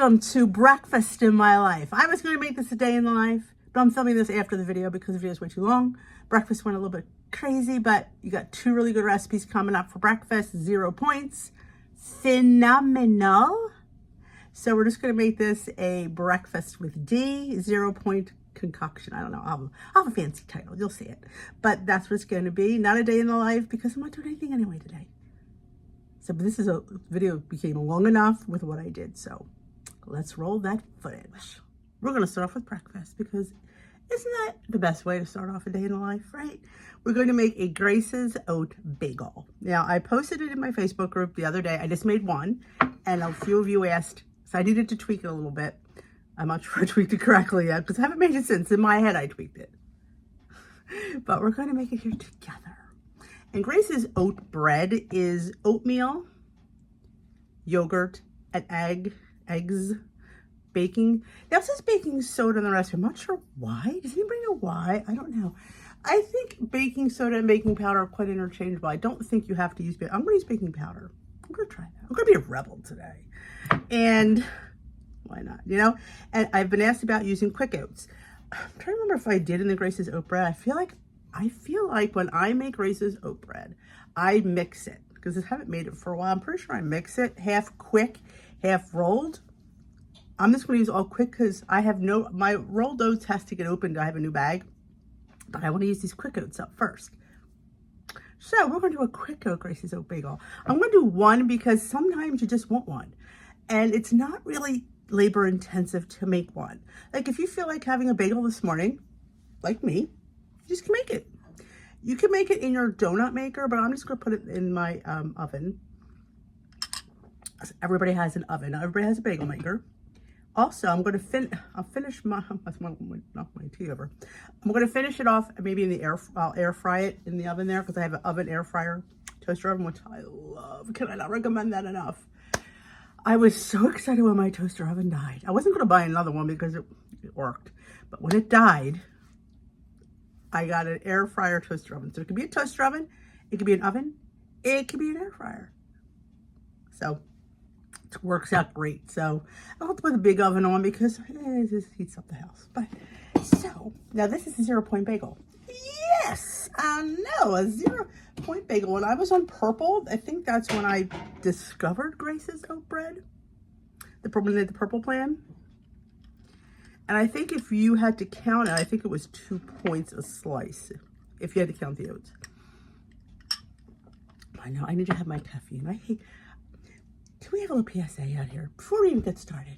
Welcome to breakfast in my life. I was going to make this a day in the life, but I'm filming this after the video because the video is way too long. Breakfast went a little bit crazy, but you got two really good recipes coming up for breakfast. 0 points. Phenomenal. So we're just going to make this a breakfast with D, 0 point concoction. I don't know. I'll have a fancy title. You'll see it. But that's what it's going to be. Not a day in the life because I'm not doing anything anyway today. So this is a video became long enough with what I did. So let's roll that footage. We're going to start off with breakfast because isn't that the best way to start off a day in the life, right? We're going to make a Grace's Oat Bagel. Now, I posted it in my Facebook group the other day. I just made one, and a few of you asked, so I needed to tweak it a little bit. I'm not sure I tweaked it correctly yet because I haven't made it since. In my head, I tweaked it. But we're going to make it here together. And Grace's oat bread is oatmeal, yogurt, and eggs, baking. Now it says baking soda in the recipe. I'm not sure why. Does anybody know why? I don't know. I think baking soda and baking powder are quite interchangeable. I don't think you have to use baking. I'm going to use baking powder. I'm going to try that. I'm going to be a rebel today. And why not, you know? And I've been asked about using quick oats. I'm trying to remember if I did in the Grace's oat bread. I feel like when I make Grace's oat bread, I mix it because I haven't made it for a while. I'm pretty sure I mix it half quick, half rolled. I'm just going to use all quick because I have my rolled oats has to get opened. I have a new bag, but I want to use these quick oats up first. So we're going to do a quick oat Grace's oat bagel. I'm going to do one because sometimes you just want one, and it's not really labor intensive to make one. Like if you feel like having a bagel this morning, like me, you just can make it. You can make it in your donut maker, but I'm just going to put it in my oven. Everybody has an oven. Everybody has a bagel maker. Also, I'm going to I'll finish my, knock my tea over. I'm going to finish it off maybe in the I'll air fry it in the oven there because I have an oven air fryer, toaster oven, which I love. Can I not recommend that enough? I was so excited when my toaster oven died. I wasn't going to buy another one because it worked. But when it died, I got an air fryer toaster oven. So it could be a toaster oven, it could be an oven, it could be an air fryer. So it works out great. So I'll have to put the big oven on because it just heats up the house. But so now this is a 0 point bagel. Yes, I know, a 0 point bagel. When I was on Purple, I think that's when I discovered Grace's oat bread. The purple plan. And I think if you had to count it, I think it was 2 points a slice. If you had to count the oats. I know, I need to have my caffeine. Can we have a little PSA out here before we even get started?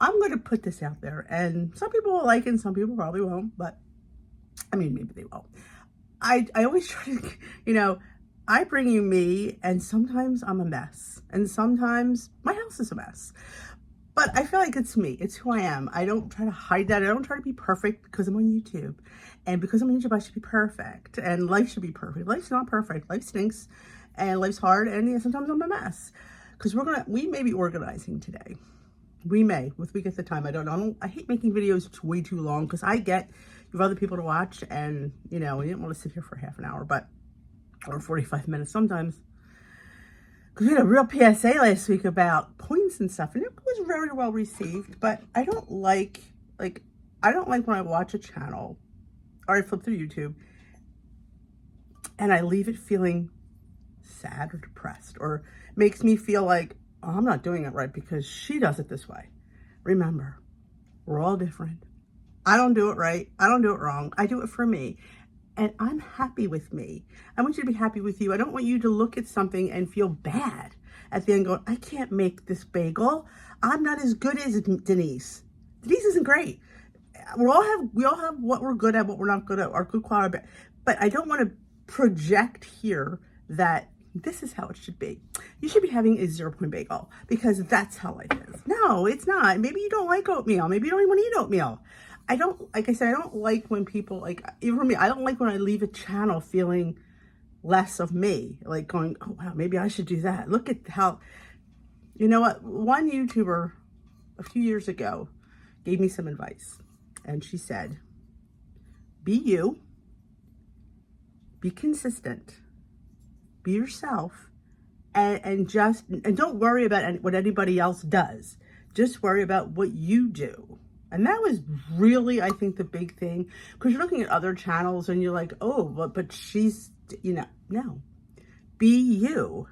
I'm going to put this out there, and some people will like it, and some people probably won't, but I mean, maybe they will. I always try to, you know, I bring you me, and sometimes I'm a mess, and sometimes my house is a mess. But I feel like it's me. It's who I am. I don't try to hide that. I don't try to be perfect because I'm on YouTube. And because I'm on YouTube, I should be perfect. And life should be perfect. Life's not perfect. Life stinks, and life's hard, and yeah, sometimes I'm a mess. Because we may be organizing today. We may, if we get the time. I don't know. I hate making videos way too long because I get you have other people to watch, and you know, you don't want to sit here for half an hour, or 45 minutes sometimes. Because we had a real PSA last week about points and stuff, and it was very well received. But I don't like when I watch a channel or I flip through YouTube and I leave it feeling sad or depressed, or makes me feel like, oh, I'm not doing it right because she does it this way. Remember, we're all different. I don't do it right. I don't do it wrong. I do it for me. And I'm happy with me. I want you to be happy with you. I don't want you to look at something and feel bad at the end going, I can't make this bagel. I'm not as good as Denise. Denise isn't great. We all have what we're good at, what we're not good at, our good quality. But I don't want to project here that this is how it should be. You should be having a 0 point bagel because that's how life is. No, it's not. Maybe you don't like oatmeal. Maybe you don't even want to eat oatmeal. Like I said, I don't like when people, like, even for me, I don't like when I leave a channel feeling less of me. Like going, oh, wow, maybe I should do that. Look at how, you know what? One YouTuber a few years ago gave me some advice. And she said, be you, be consistent, be yourself, and don't worry about what anybody else does. Just worry about what you do. And that was really, I think, the big thing. Because you're looking at other channels and you're like, oh, but she's, you know, no. Be you.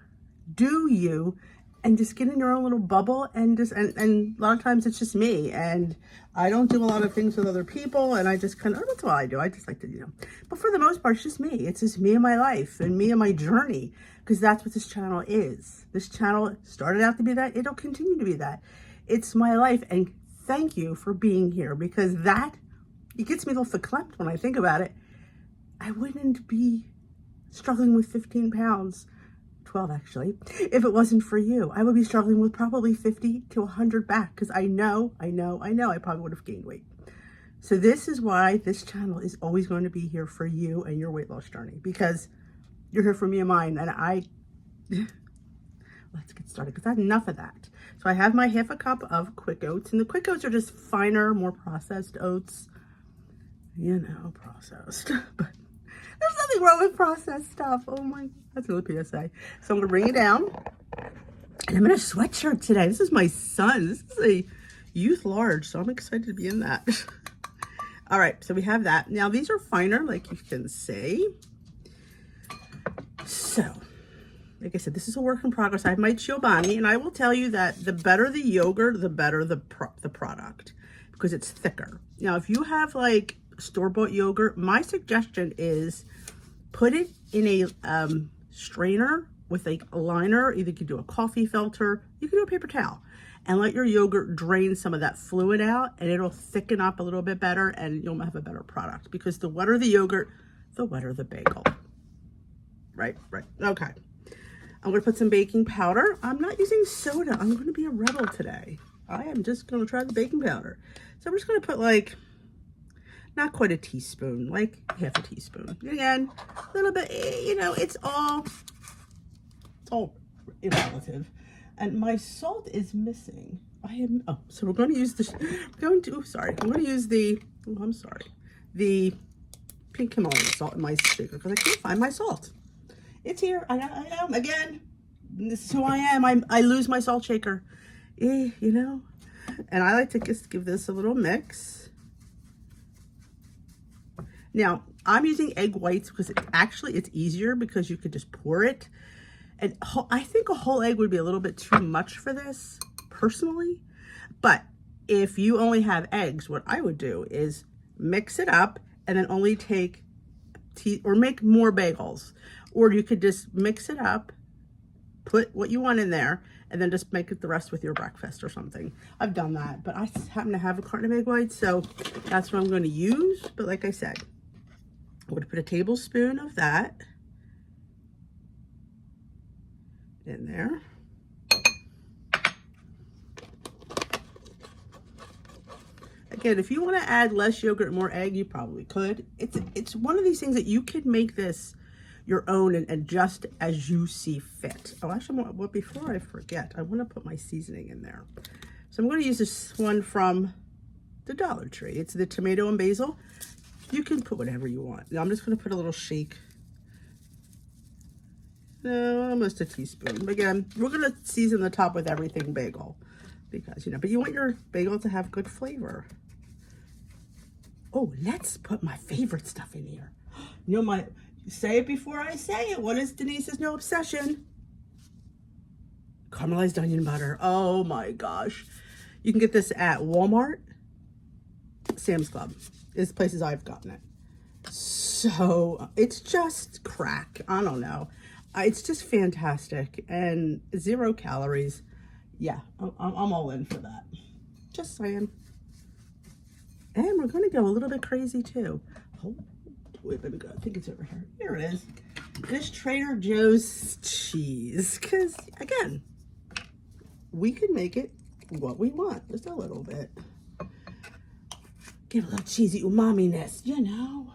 Do you. And just get in your own little bubble and just, and a lot of times it's just me. And I don't do a lot of things with other people. And I just kind of, that's what I do. I just like to, you know. But for the most part, it's just me. It's just me and my life and me and my journey. Because that's what this channel is. This channel started out to be that. It'll continue to be that. It's my life. And thank you for being here, because it gets me a little verklempt when I think about it. I wouldn't be struggling with 15 pounds, 12 actually, if it wasn't for you. I would be struggling with probably 50 to 100 back, because I know I probably would have gained weight. So this is why this channel is always going to be here for you and your weight loss journey, because you're here for me and mine. And let's get started, because I have enough of that. So I have my half a cup of quick oats, and the quick oats are just finer, more processed oats. You know, processed. But there's nothing wrong with processed stuff. Oh my, that's another PSA. So I'm gonna bring it down. And I'm in a sweatshirt today. This is my son. This is a youth large, so I'm excited to be in that. All right, so we have that. Now these are finer, like you can see. So, like I said, this is a work in progress. I have my Giovanni, and I will tell you that the better the yogurt, the better the product, because it's thicker. Now, if you have like store-bought yogurt, my suggestion is put it in a strainer with like a liner. Either you could do a coffee filter, you can do a paper towel, and let your yogurt drain some of that fluid out, and it'll thicken up a little bit better, and you'll have a better product, because the wetter the yogurt, the wetter the bagel. Right, okay. I'm going to put some baking powder. I'm not using soda. I'm going to be a rebel today. I am just going to try the baking powder. So I'm just going to put like, not quite a teaspoon, like half a teaspoon. Again, a little bit, you know, it's all relative. And my salt is missing. So we're going to use this, I'm going to use the pink Himalayan salt in my shaker, because I can't find my salt. It's here. I know. Again, this is who I am. I lose my salt shaker. You know? And I like to just give this a little mix. Now, I'm using egg whites because it's easier, because you could just pour it. And I think a whole egg would be a little bit too much for this, personally. But if you only have eggs, what I would do is mix it up and then only take or make more bagels. Or you could just mix it up, put what you want in there, and then just make it the rest with your breakfast or something. I've done that, but I happen to have a carton of egg whites, so that's what I'm going to use. But like I said, I'm going to put a tablespoon of that in there. Again, if you want to add less yogurt and more egg, you probably could. It's one of these things that you could make this your own and adjust as you see fit. Oh, actually, well, before I forget, I want to put my seasoning in there. So I'm going to use this one from the Dollar Tree. It's the tomato and basil. You can put whatever you want. Now I'm just going to put a little shake. No, almost a teaspoon. But again, we're going to season the top with everything bagel, because, you know, but you want your bagel to have good flavor. Oh, let's put my favorite stuff in here. You know, say it before I say it. What is Denise's new obsession? Caramelized onion butter. Oh my gosh. You can get this at Walmart, Sam's Club is places I've gotten it. So it's just crack. I don't know. It's just fantastic and 0 calories. Yeah, I'm all in for that. Just saying. And we're going to go a little bit crazy too. Oh, wait, let me go. I think it's over here. Here it is. This Trader Joe's cheese. Because, again, we can make it what we want. Just a little bit. Give a little cheesy umami-ness, you know.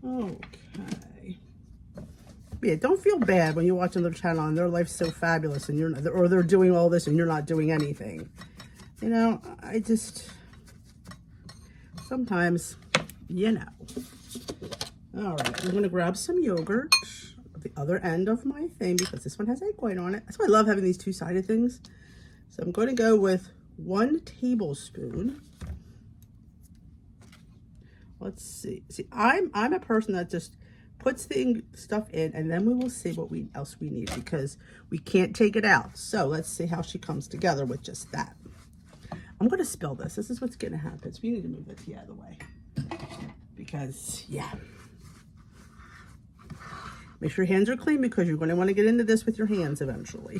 Okay. Yeah, don't feel bad when you're watching their channel and their life's so fabulous and you're not, or they're doing all this and you're not doing anything. You know, I just, sometimes, you know. All right, I'm going to grab some yogurt at the other end of my thing, because this one has egg white on it. That's why I love having these two-sided things, So I'm going to go with 1 tablespoon. Let's see. See, I'm a person that just puts the stuff in, and then we will see what else we need, because we can't take it out. So let's see how she comes together with just that. I'm going to spill this. This is what's going to happen. So we need to move the tea out of the way, because yeah. Make sure your hands are clean, because you're going to want to get into this with your hands eventually.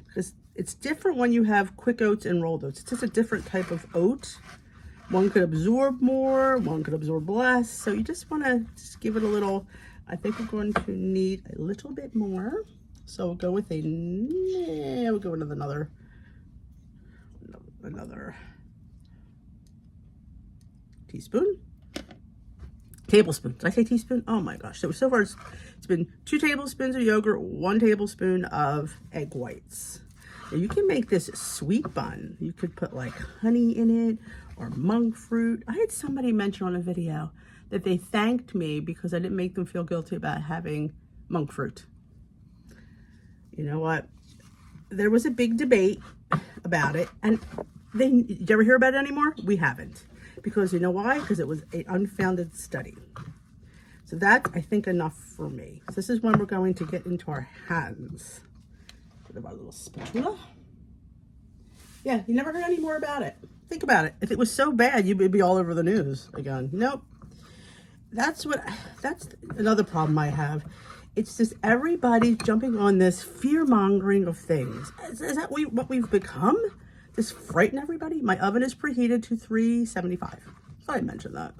Because it's different when you have quick oats and rolled oats. It's just a different type of oat. One could absorb more, one could absorb less. So you just want to just give it a little. I think we're going to need a little bit more. So we'll go with we'll go with another teaspoon. Tablespoon. Did I say teaspoon? Oh my gosh. So far it's been 2 tablespoons of yogurt, 1 tablespoon of egg whites. Now you can make this sweet bun. You could put like honey in it or monk fruit. I had somebody mention on a video that they thanked me because I didn't make them feel guilty about having monk fruit. You know what? There was a big debate about it, and did you ever hear about it anymore? We haven't. Because you know why? Because it was an unfounded study. So that's, I think, enough for me. So this is when we're going to get into our hands. Put our little spatula. Yeah, you never heard any more about it. Think about it. If it was so bad, you would be all over the news again. Nope. That's another problem I have. It's just everybody jumping on this fear-mongering of things. Is that what we've become? Just frighten everybody? My oven is preheated to 375. Thought I mentioned that.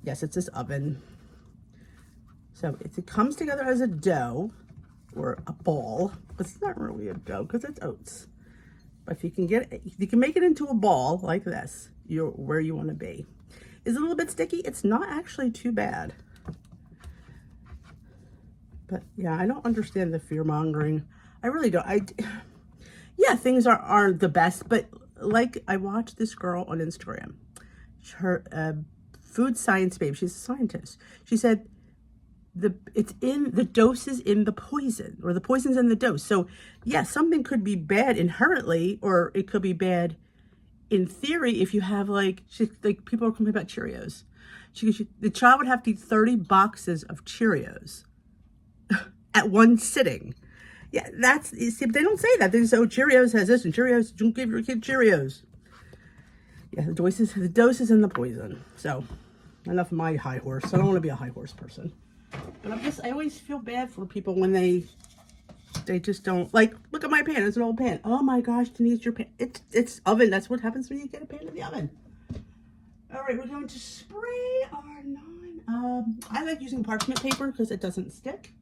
Yes, it's this oven. So it comes together as a dough or a ball. It's not really a dough because it's oats. But if you can make it into a ball like this, you're where you want to be. Is it a little bit sticky? It's not actually too bad. But yeah, I don't understand the fear mongering. I really don't. Yeah, things aren't the best, but like I watched this girl on Instagram, her food science babe, she's a scientist. She said the dose is in the poison, or the poison's in the dose. So yeah, something could be bad inherently, or it could be bad in theory if you have like people are complaining about Cheerios. The child would have to eat 30 boxes of Cheerios at one sitting. Yeah, see, but they don't say that. They say, oh, Cheerios has this, and Cheerios, don't give your kid Cheerios. Yeah, the dose is in the poison. So, enough of my high horse. I don't want to be a high horse person. But I always feel bad for people when they just don't, like, look at my pan. It's an old pan. Oh my gosh, Denise, your pan. It's oven. That's what happens when you get a pan in the oven. All right, we're going to spray our I like using parchment paper because it doesn't stick.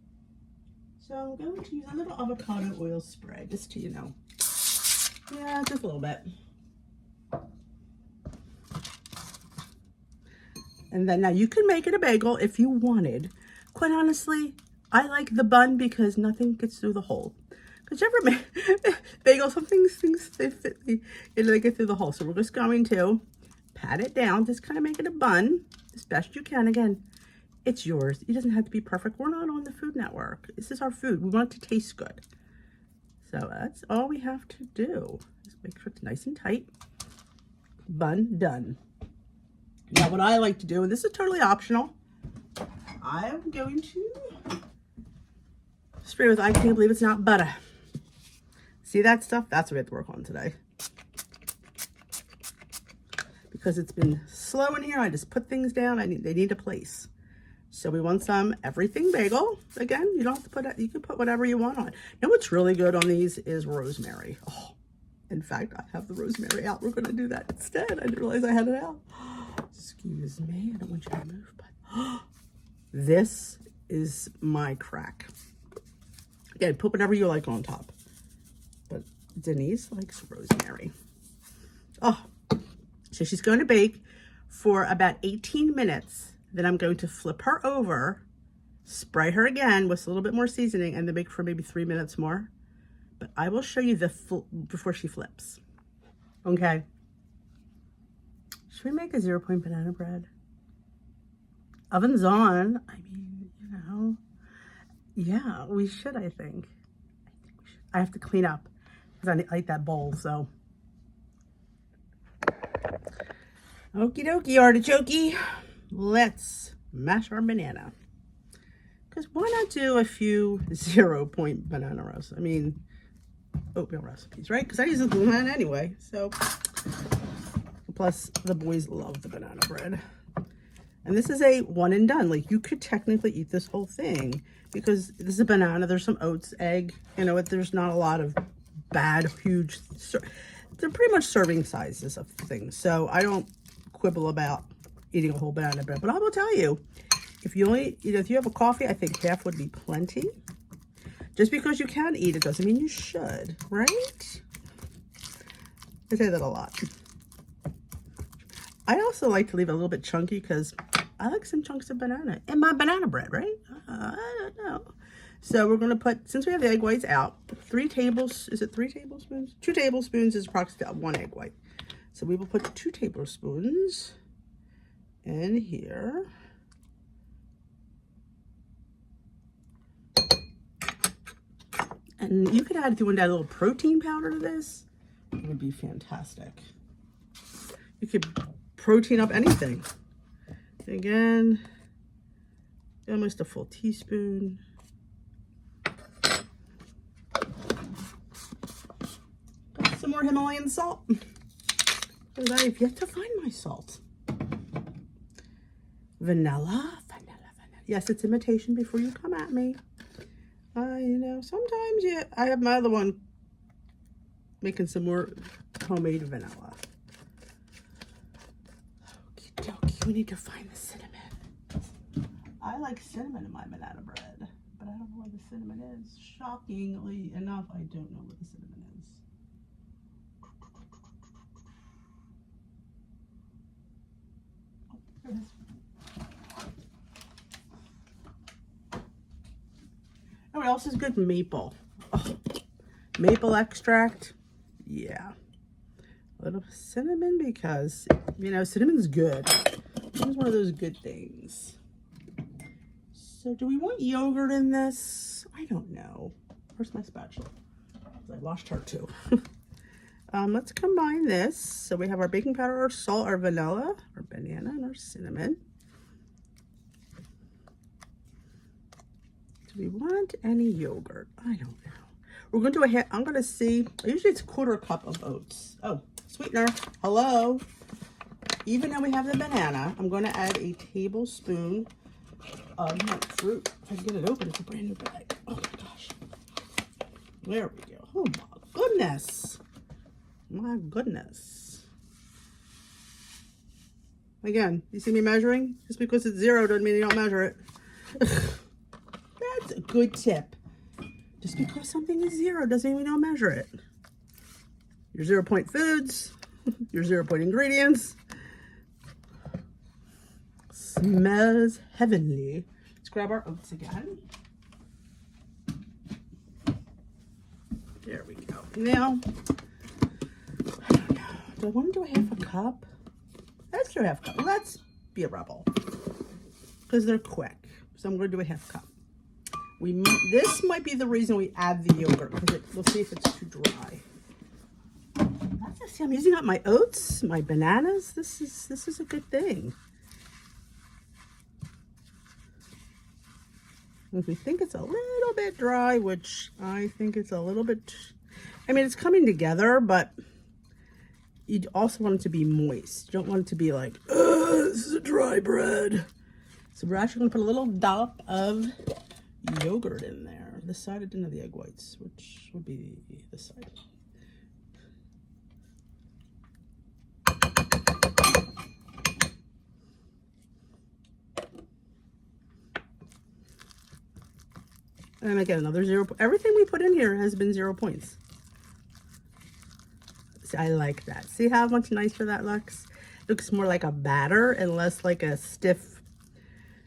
So I'm going to use a little avocado oil spray, just to, yeah, just a little bit. And then now you can make it a bagel if you wanted. Quite honestly, I like the bun because nothing gets through the hole. Because you ever make bagel, some things they fit, they get through the hole. So we're just going to pat it down, just kind of make it a bun as best you can. Again, it's yours. It doesn't have to be perfect. We're not on the Food Network. This is our food. We want it to taste good. So that's all we have to do. Just make sure it's nice and tight. Bun done. Now what I like to do, and this is totally optional, I'm going to spray with, I can't believe it's not butter. See that stuff? That's what we have to work on today. Because it's been slow in here, I just put things down. They need a place. So we want some everything bagel. Again, you don't have to put it, you can put whatever you want on. Now what's really good on these is rosemary. Oh, in fact, I have the rosemary out. We're gonna do that instead. I didn't realize I had it out. Excuse me, I don't want you to move, but this is my crack. Again, put whatever you like on top. But Denise likes rosemary. Oh, so she's going to bake for about 18 minutes. Then I'm going to flip her over, spray her again with a little bit more seasoning, and then bake for maybe 3 minutes more. But I will show you before she flips. Okay. Should we make a 0-point banana bread? Oven's on. I mean, Yeah, we should, I think. I have to clean up because I ate that bowl, so. Okie dokie, artichoke. Let's mash our banana. Because why not do a few 0-point banana roasts? I mean, oatmeal recipes, right? Because I use the banana anyway. So, plus the boys love the banana bread. And this is a one and done. Like, you could technically eat this whole thing because this is a banana. There's some oats, egg. You know, there's not a lot of bad, huge. They're pretty much serving sizes of things. So I don't quibble about eating a whole banana bread. But I will tell you, if you only, if you have a coffee, I think half would be plenty. Just because you can eat it doesn't mean you should, right? I say that a lot. I also like to leave it a little bit chunky because I like some chunks of banana in my banana bread, right? I don't know. So we're going to put, since we have the egg whites out, 3 tablespoons, is it 3 tablespoons? 2 tablespoons is approximately 1 egg white. So we will put 2 tablespoons in here. And you could add, if you want to add a little protein powder to this, it would be fantastic. You could protein up anything. Again, almost a full teaspoon. Got some more Himalayan salt. Because I have yet to find my salt. Vanilla. Yes, it's imitation before you come at me. You know, sometimes, yeah, I have my other one making some more homemade vanilla. Okie dokie, we need to find the cinnamon. I like cinnamon in my banana bread, but I don't know where the cinnamon is. Shockingly enough, I don't know where the cinnamon is. Oh, there it is. Oh, what else is good? Maple. Oh, maple extract. Yeah. A little cinnamon because, you know, cinnamon's good. It's one of those good things. So do we want yogurt in this? I don't know. Where's my spatula? I lost her too. Let's combine this. So we have our baking powder, our salt, our vanilla, our banana, and our cinnamon. Do we want any yogurt? I don't know. We're going to do I'm going to see. Usually it's a 1/4 cup of oats. Oh, sweetener. Hello. Even though we have the banana, I'm going to add a tablespoon of nut fruit. If I can get it open, it's a brand new bag. Oh my gosh. There we go. Oh my goodness. My goodness. Again, you see me measuring? Just because it's 0 doesn't mean you don't measure it. That's a good tip. Just because something is 0 doesn't mean we don't measure it. Your 0-point foods, your 0-point ingredients. Smells heavenly. Let's grab our oats again. There we go. Now, I don't know. Do I want to do a 1/2 cup? Let's do a 1/2 cup. Let's be a rebel. Because they're quick. So I'm going to do a 1/2 cup. This might be the reason we add the yogurt, because we'll see if it's too dry. See, I'm using up my oats, my bananas. This is a good thing. If we think it's a little bit dry, which I think it's a little bit, I mean, it's coming together, but you also want it to be moist. You don't want it to be like, this is a dry bread. So we're actually going to put a little dollop of yogurt in there. This side I didn't have the egg whites, which would be this side. And again, another 0. Everything we put in here has been 0 points. See, I like that. See how much nicer that looks? It looks more like a batter and less like a stiff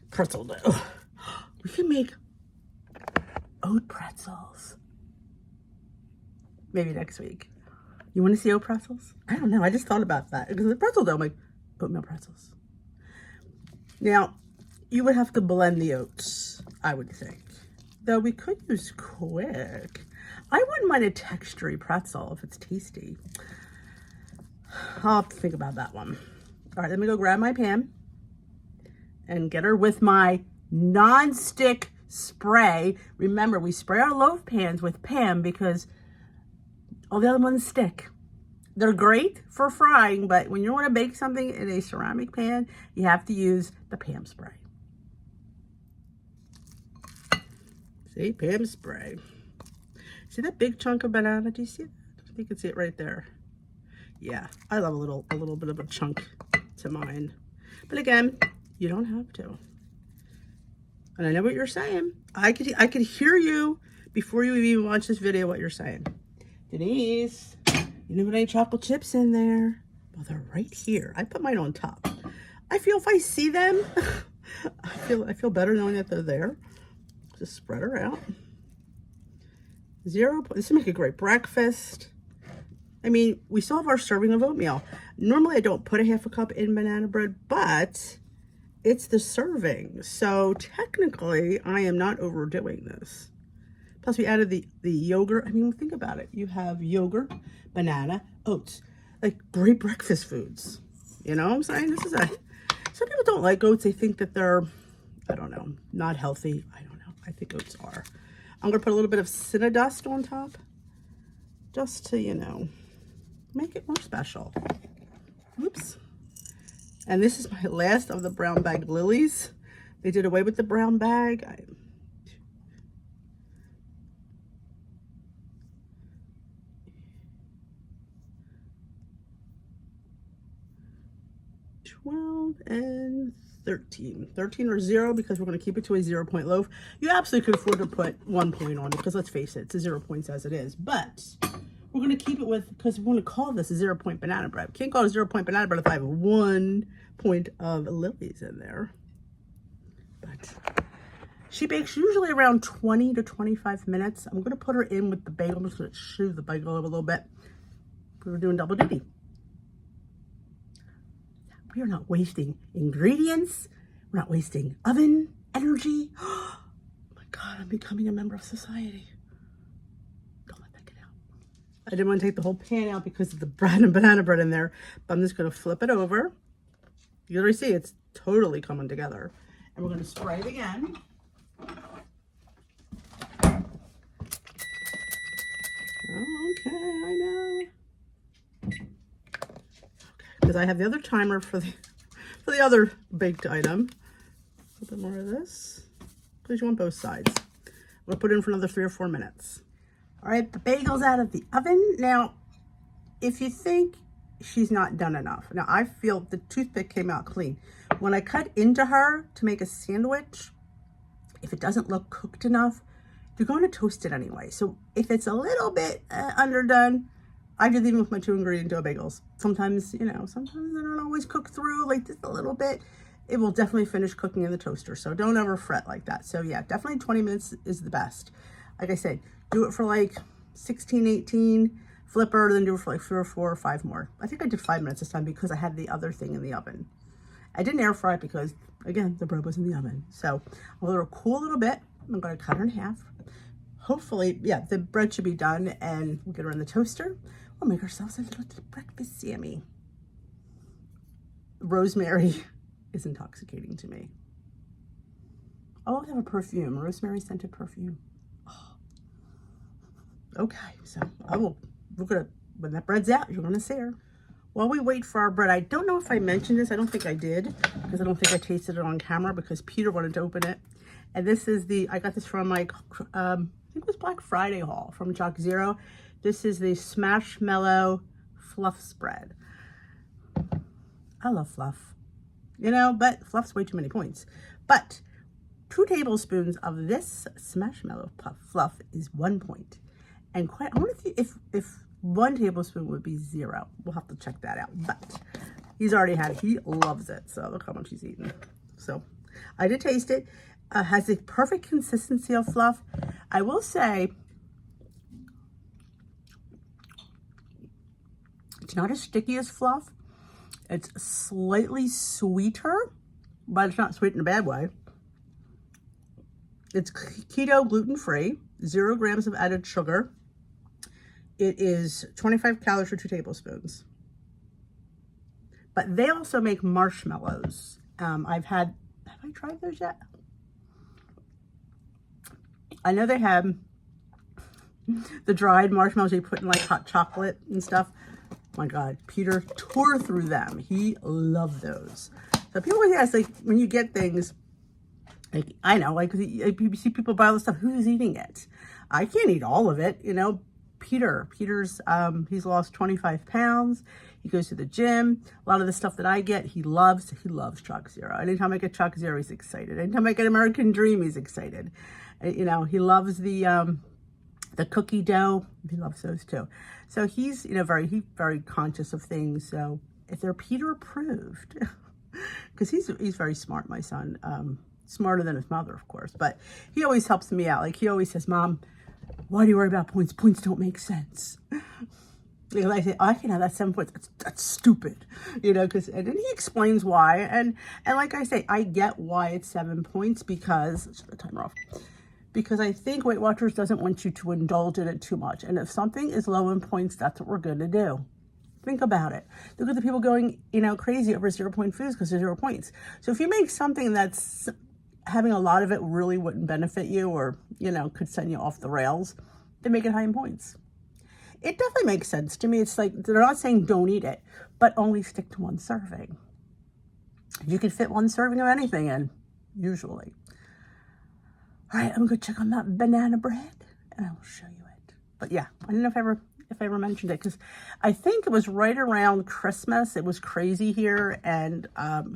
pretzel dough. We can make oat pretzels. Maybe next week. You want to see oat pretzels? I don't know. I just thought about that. Because the pretzel dough, I'm like, oatmeal pretzels. Now, you would have to blend the oats, I would think. Though we could use quick. I wouldn't mind a textury pretzel if it's tasty. I'll have to think about that one. All right, let me go grab my pan and get her with my non-stick spray. Remember, we spray our loaf pans with Pam because all the other ones stick. They're great for frying, but when you want to bake something in a ceramic pan, you have to use the Pam spray. See, Pam spray. See that big chunk of banana? Do you see that? I think you can see it right there. Yeah, I love a little bit of a chunk to mine. But again, you don't have to. And I know what you're saying. I could hear you before you even watch this video what you're saying. Denise, you didn't put any chocolate chips in there. Well, they're right here. I put mine on top. I feel if I see them, I feel better knowing that they're there. Just spread her out. This will make a great breakfast. I mean, we still have our serving of oatmeal. Normally, I don't put a half a cup in banana bread, but it's the serving. So technically, I am not overdoing this. Plus, we added the yogurt. I mean, think about it. You have yogurt, banana, oats. Like great breakfast foods. You know what I'm saying? Some people don't like oats. They think that they're, I don't know, not healthy. I don't know. I think oats are. I'm going to put a little bit of cinnadust on top. Just to, you know, make it more special. Oops. And this is my last of the brown bag lilies. They did away with the brown bag. 12 and 13. 13 or 0 because we're going to keep it to a 0-point loaf. You absolutely could afford to put 1 point on it because let's face it, it's a 0 points as it is. But we're going to keep it with, because we want to call this a 0-point banana bread. Can't call it a 0-point banana bread if I have 1 point of lilies in there. But she bakes usually around 20 to 25 minutes. I'm going to put her in with the bagel. I'm just going to shove the bagel over a little bit. We're doing double duty. We are not wasting ingredients. We're not wasting oven energy. Oh my God, I'm becoming a member of society. Don't let that get out. I didn't want to take the whole pan out because of the bread and banana bread in there, but I'm just going to flip it over. You can already see it's totally coming together. And we're going to spray it again. Oh, okay, I know. Because I have the other timer for the other baked item. A little bit more of this, because you want both sides. We'll put it in for another 3 or 4 minutes. All right, the bagel's out of the oven. Now, if you think she's not done enough, now I feel the toothpick came out clean. When I cut into her to make a sandwich, if it doesn't look cooked enough, you're going to toast it anyway. So if it's a little bit underdone, I do even with my 2-ingredient dough bagels. Sometimes, you know, sometimes they don't always cook through like just a little bit. It will definitely finish cooking in the toaster. So don't ever fret like that. So yeah, definitely 20 minutes is the best. Like I said, do it for like 16, 18, flip her, then do it for like 3 or 4 or 5 more. I think I did 5 minutes this time because I had the other thing in the oven. I didn't air fry it because, again, the bread was in the oven. So I'll let her cool a little bit. I'm going to cut her in half. Hopefully, yeah, the bread should be done and we'll get her in the toaster. We'll make ourselves a little breakfast Sammy. Rosemary is intoxicating to me. Oh, I have a perfume, rosemary scented perfume. Oh. Okay, so we're gonna, when that bread's out, you're gonna see her. While we wait for our bread, I don't know if I mentioned this. I don't think I did because I don't think I tasted it on camera because Peter wanted to open it. And this is I got this from my, I think it was Black Friday haul from Chalk Zero. This is the Smashmallow Fluff Spread. I love fluff, you know, but fluff's way too many points. But 2 tablespoons of this Smashmallow fluff is 1 point. And I wonder if 1 tablespoon would be 0. We'll have to check that out. But he loves it. So look how much he's eaten. So I did taste it. Has the perfect consistency of fluff. I will say, it's not as sticky as fluff. It's slightly sweeter, but it's not sweet in a bad way. It's keto, gluten-free, 0 grams of added sugar. It is 25 calories for 2 tablespoons. But they also make marshmallows. Have I tried those yet? I know they have the dried marshmallows they put in like hot chocolate and stuff. Oh my God, Peter tore through them. He loved those. So people always ask, like, when you get things, like, I know, like, you see people buy all this stuff, who's eating it? I can't eat all of it, you know. Peter's, he's lost 25 pounds. He goes to the gym. A lot of the stuff that I get, he loves Chalk Zero. Anytime I get Chalk Zero, he's excited. Anytime I get American Dream, he's excited. You know, he loves the cookie dough. He loves those too. So he's, you know, very conscious of things. So if they're Peter approved, because he's very smart, my son, smarter than his mother, of course, but he always helps me out. Like, he always says, Mom, why do you worry about points? Points don't make sense. Because I say, oh, I can have that 7 points. That's stupid, you know. And then he explains why, and like I say, I get why it's 7 points, because let's shut the timer off. Because I think Weight Watchers doesn't want you to indulge in it too much. And if something is low in points, that's what we're going to do. Think about it. Look at the people going, you know, crazy over 0 point foods because they're 0 points. So if you make something that's having a lot of it really wouldn't benefit you, or, you know, could send you off the rails, then make it high in points. It definitely makes sense to me. It's like, they're not saying don't eat it, but only stick to 1 serving. You can fit 1 serving of anything in, usually. All right, I'm going to check on that banana bread, and I will show you it. But yeah, I don't know if I ever mentioned it, because I think it was right around Christmas. It was crazy here, and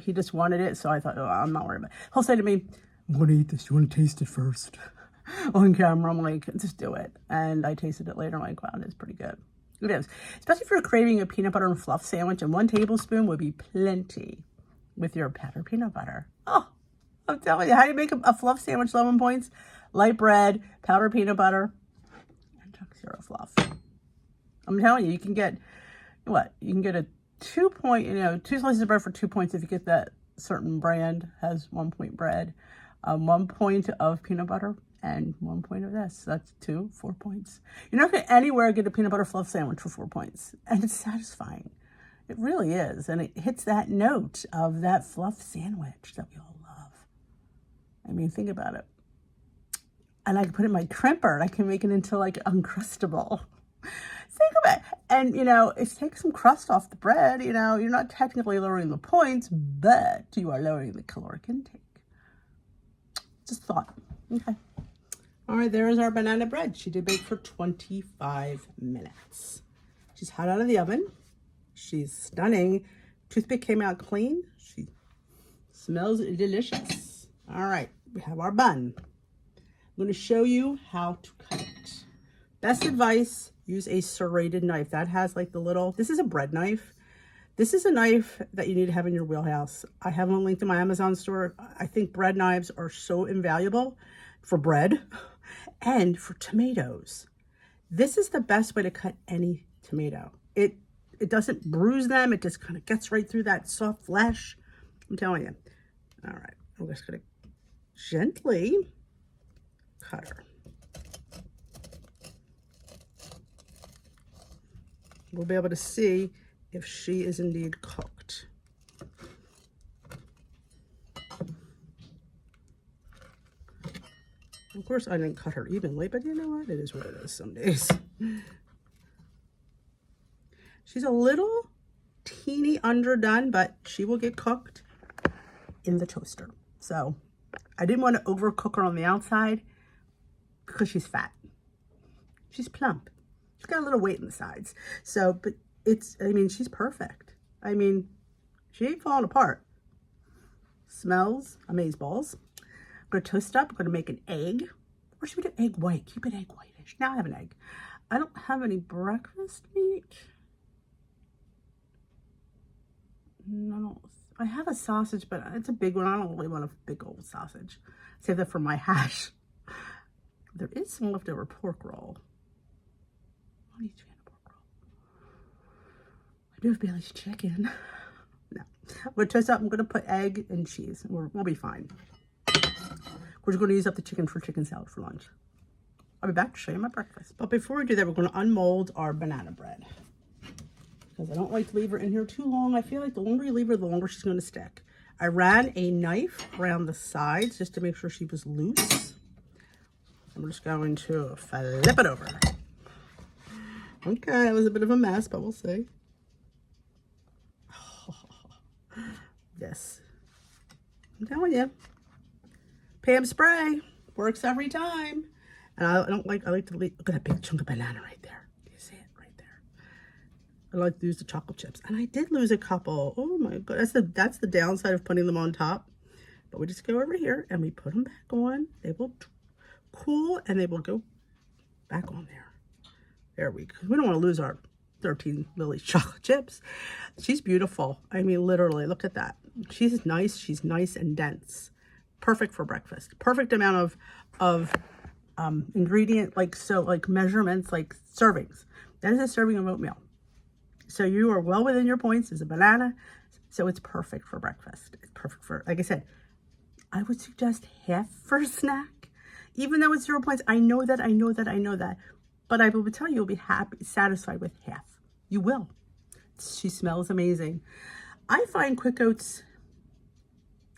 he just wanted it, so I thought, oh, I'm not worried about it. He'll say to me, I'm going to eat this. You want to taste it first? On camera, I'm like, just do it. And I tasted it later. I'm like, wow, it is pretty good. It is. Especially if you're craving a peanut butter and fluff sandwich, and 1 tablespoon would be plenty with your powdered peanut butter. Oh, I'm telling you, how do you make a fluff sandwich, 11 points? Light bread, powdered peanut butter, and Chalk Zero fluff. I'm telling you, you can get, what? You can get a 2 point, you know, 2 slices of bread for 2 points if you get that certain brand, has 1 point bread, 1 point of peanut butter, and 1 point of this. That's 4 points. You're not going to anywhere get a peanut butter fluff sandwich for 4 points. And it's satisfying. It really is. And it hits that note of that fluff sandwich that we all love. I mean, think about it. And I can put it in my crimper, and I can make it into like Uncrustable. Think about it. And, you know, if you take some crust off the bread, you know, you're not technically lowering the points, but you are lowering the caloric intake. Just thought. Okay. All right, there's our banana bread. She did bake for 25 minutes. She's hot out of the oven. She's stunning. Toothpick came out clean. She smells delicious. All right, we have our bun. I'm going to show you how to cut it. Best advice, use a serrated knife. That has like the little, this is a bread knife. This is a knife that you need to have in your wheelhouse. I have one linked in my Amazon store. I think bread knives are so invaluable for bread and for tomatoes. This is the best way to cut any tomato. It doesn't bruise them. It just kind of gets right through that soft flesh. I'm telling you. All right, I'm just going to gently cut her. We'll be able to see if she is indeed cooked. Of course, I didn't cut her evenly, but you know what? It is what it is some days. She's a little teeny underdone, but she will get cooked in the toaster. So I didn't want to overcook her on the outside because she's fat. She's plump. She's got a little weight in the sides. So, but I mean, she's perfect. I mean, she ain't falling apart. Smells amazeballs. I'm going to toast up. I'm going to make an egg. Or should we do egg white? Keep it egg whitish. Now I have an egg. I don't have any breakfast meat. No, I have a sausage, but it's a big one. I don't really want a big old sausage. Save that for my hash. There is some leftover pork roll. What are you doing, pork roll? I do have Bailey's chicken. No. I'm going to toast up. I'm going to put egg and cheese. We'll be fine. We're going to use up the chicken for chicken salad for lunch. I'll be back to show you my breakfast. But before we do that, we're going to unmold our banana bread. Because I don't like to leave her in here too long. I feel like the longer you leave her, the longer she's going to stick. I ran a knife around the sides just to make sure she was loose. I'm just going to flip it over. Okay, it was a bit of a mess, but we'll see. Yes. I'm telling you. Pam spray works every time. And I like to leave, look at that big chunk of banana right there. Do you see it right there? I like to use the chocolate chips. And I did lose a couple. Oh my God, that's the downside of putting them on top. But we just go over here and we put them back on. They will cool and they will go back on there. There we go. We don't want to lose our 13 Lily's chocolate chips. She's beautiful. I mean, literally, look at that. She's nice and dense. Perfect for breakfast. Perfect amount of ingredient, like measurements, like servings. That is a serving of oatmeal. So you are well within your points. It's a banana, so it's perfect for breakfast. It's perfect for, like I said, I would suggest half for a snack, even though it's 0 points. I know that, but I will tell you, you'll be satisfied with half. You will. She smells amazing. I find quick oats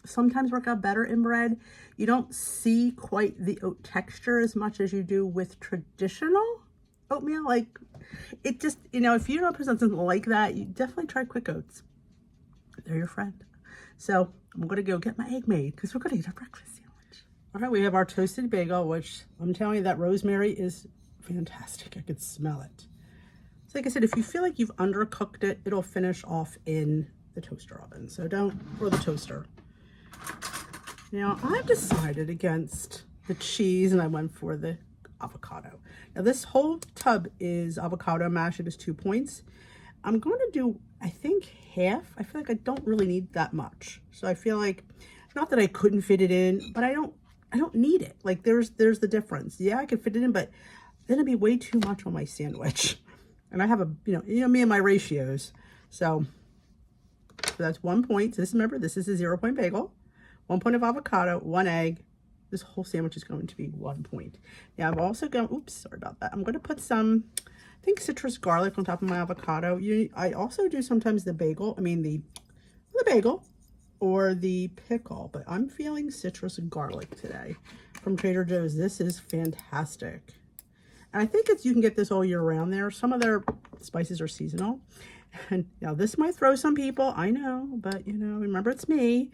sometimes work out better in bread. You don't see quite the oat texture as much as you do with traditional oatmeal. Like, it just, if you're not a person that doesn't like that, you definitely try quick oats. They're your friend. So I'm going to go get my egg made because we're going to eat our breakfast sandwich. All right, we have our toasted bagel, which I'm telling you, that rosemary is fantastic. I could smell it. So like I said, if you feel like you've undercooked it, it'll finish off in the toaster oven. So or the toaster. Now, I've decided against the cheese and I went for the avocado. Now, this whole tub is avocado mash. It is 2 points. I'm going to do, I think, half. I feel like I don't really need that much. So I feel like, not that I couldn't fit it in, but I don't need it. Like, there's the difference. Yeah, I could fit it in, but then it'd be way too much on my sandwich. And I have me and my ratios. So that's 1 point. Remember, this is a 0 point bagel. 1 point of avocado, 1 egg. This whole sandwich is going to be 1 point. Now I'm also going, oops, sorry about that. I'm going to put some, I think, citrus garlic on top of my avocado. I also do sometimes the bagel, the bagel or the pickle, but I'm feeling citrus garlic today from Trader Joe's. This is fantastic. And I think you can get this all year round there. Some of their spices are seasonal. And now this might throw some people, I know, but remember, it's me.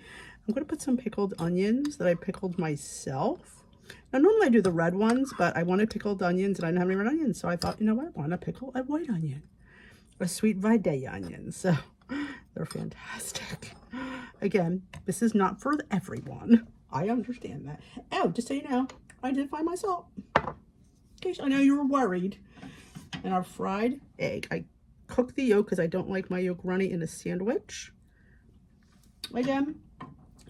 I'm going to put some pickled onions that I pickled myself. Now, normally I do the red ones, but I wanted pickled onions and I didn't have any red onions. So I thought, you know what? I want to pickle a white onion, a sweet Vidalia onion. So they're fantastic. Again, this is not for everyone. I understand that. Oh, just so you know, I did find my salt. In case I know you were worried. And our fried egg. I cook the yolk because I don't like my yolk runny in a sandwich. Again,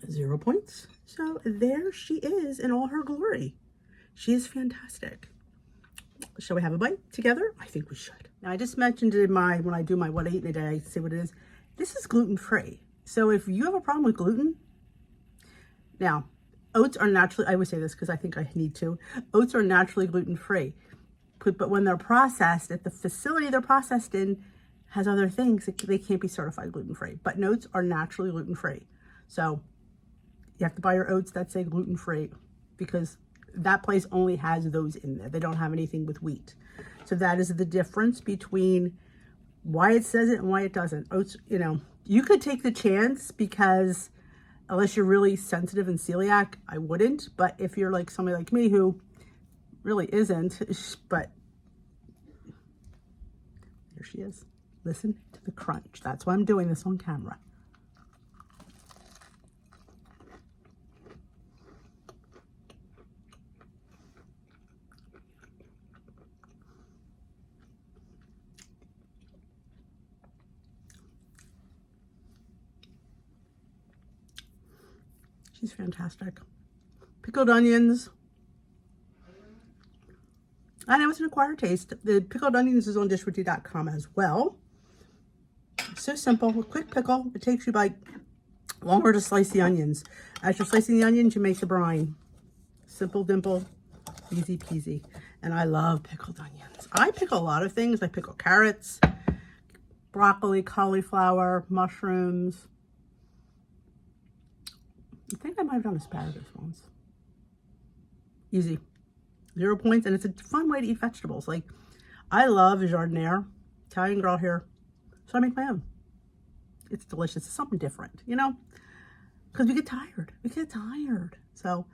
0 points. So there she is in all her glory. She is fantastic. Shall we have a bite together? I think we should. Now, I just mentioned in when I do my what I eat in a day, I say what it is. This is gluten-free. So if you have a problem with gluten, now, oats are naturally, I would say this because I think I need to, oats are naturally gluten-free. But when they're processed, if the facility they're processed in has other things, they can't be certified gluten-free. But oats are naturally gluten-free. So you have to buy your oats that say gluten-free because that place only has those in there. They don't have anything with wheat. So that is the difference between why it says it and why it doesn't. Oats, you could take the chance because unless you're really sensitive and celiac, I wouldn't. But if you're like somebody like me who really isn't, but here she is. Listen to the crunch. That's why I'm doing this on camera. She's fantastic. Pickled onions. I know it's an acquired taste. The pickled onions is on dishwitty.com as well. So simple, a quick pickle. It takes you longer to slice the onions. As you're slicing the onions, you make the brine. Simple dimple, easy peasy. And I love pickled onions. I pickle a lot of things. I pickle carrots, broccoli, cauliflower, mushrooms. I think I might have done asparagus once. Easy. 0 points. And it's a fun way to eat vegetables. Like, I love jardiniere. Italian girl here. So I make my own. It's delicious. It's something different, you know? Because we get tired. We get tired. So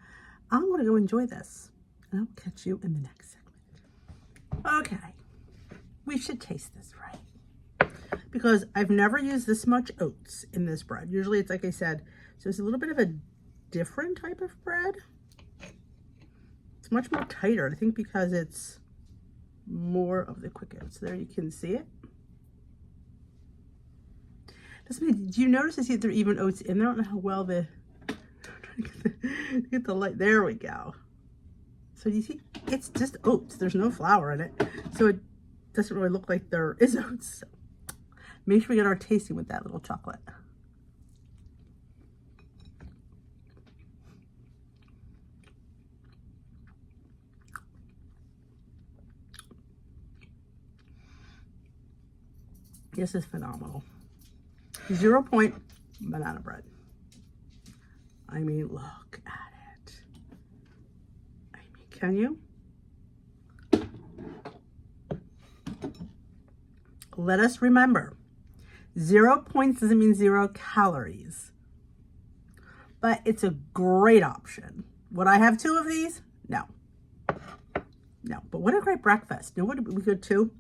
I'm going to go enjoy this. And I'll catch you in the next segment. Okay. We should taste this, right? Because I've never used this much oats in this bread. Usually it's like I said, so it's a little bit of a different type of bread. It's much more tighter, I think, because it's more of the quick oats. There you can see it. Do you notice there are even oats in there? I don't know how well get the light. There we go. So you see, it's just oats. There's no flour in it. So it doesn't really look like there is oats. So make sure we get our tasting with that little chocolate. This is phenomenal. 0 point banana bread. I mean, look at it. I mean, can you? Let us remember, 0 points doesn't mean 0 calories, but it's a great option. Would I have 2 of these? No. No, but what a great breakfast. You know what would be good too?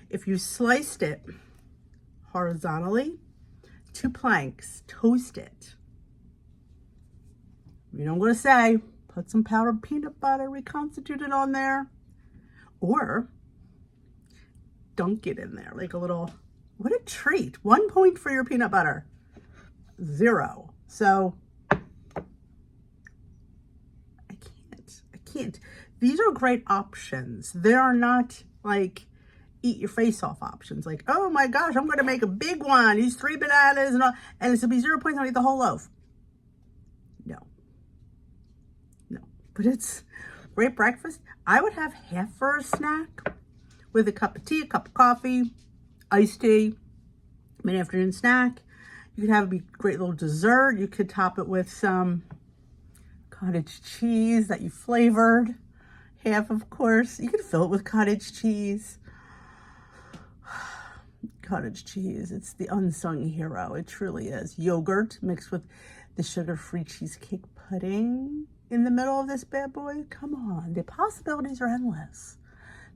If you sliced it horizontally, 2 planks, toast it. You know what I'm going to say, put some powdered peanut butter reconstituted on there, or dunk it in there like a little, what a treat. 1 point for your peanut butter, 0. So I can't. These are great options. They are not like eat your face off options. Like, oh my gosh, I'm going to make a big one. Use 3 bananas and all, and it's going to be 0 points. I'll eat the whole loaf. No. But it's great breakfast. I would have half for a snack with a cup of tea, a cup of coffee, iced tea, mid-afternoon snack. You could have a great little dessert. You could top it with some cottage cheese that you flavored. Half, of course. You could fill it with cottage cheese. Cottage cheese, it's the unsung hero. It truly is. Yogurt mixed with the sugar-free cheesecake pudding in the middle of this bad boy. Come on, the possibilities are endless.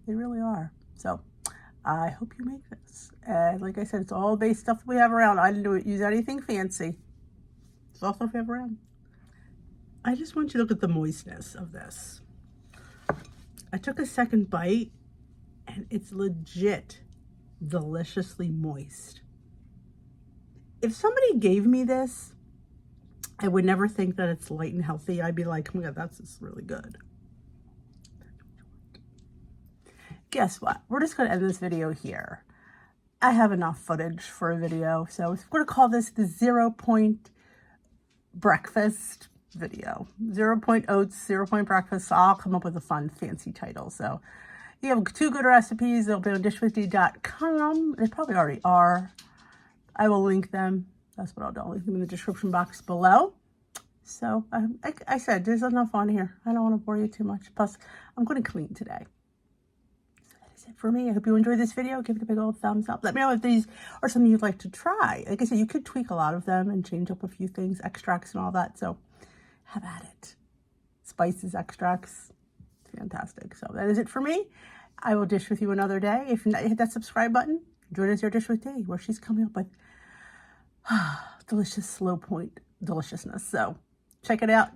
They really are. So I hope you make this. And like I said, it's all base stuff we have around. I didn't use anything fancy. It's all stuff we have around. I just want you to look at the moistness of this. I took a second bite and it's legit deliciously moist. If somebody gave me this, I would never think that it's light and healthy. I'd be like, oh my God, that's just really good. Guess what? We're just going to end this video here. I have enough footage for a video, so we're going to call this the 0 point breakfast video. 0 point oats, 0 point breakfast. So I'll come up with a fun, fancy title. So you have 2 good recipes. They'll be on dishwithd.com. They probably already are. I will link them. That's what I'll do. I'll link them in the description box below. So like I said, there's enough on here. I don't want to bore you too much. Plus, I'm going to clean today. So that is it for me. I hope you enjoyed this video. Give it a big old thumbs up. Let me know if these are something you'd like to try. Like I said, you could tweak a lot of them and change up a few things, extracts and all that. So have at it. Spices, extracts. Fantastic. So that is it for me. I will dish with you another day. If you hit that subscribe button, join us here, Dish with D, where she's coming up with delicious, slow point deliciousness. So check it out.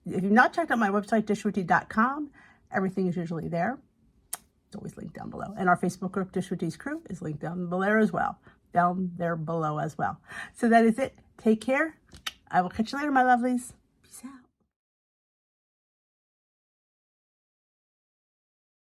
If you've not checked out my website, dishwithd.com, everything is usually there. It's always linked down below. And our Facebook group, Dish with D's Crew, is linked down below as well. Down there below as well. So that is it. Take care. I will catch you later, my lovelies. Peace out.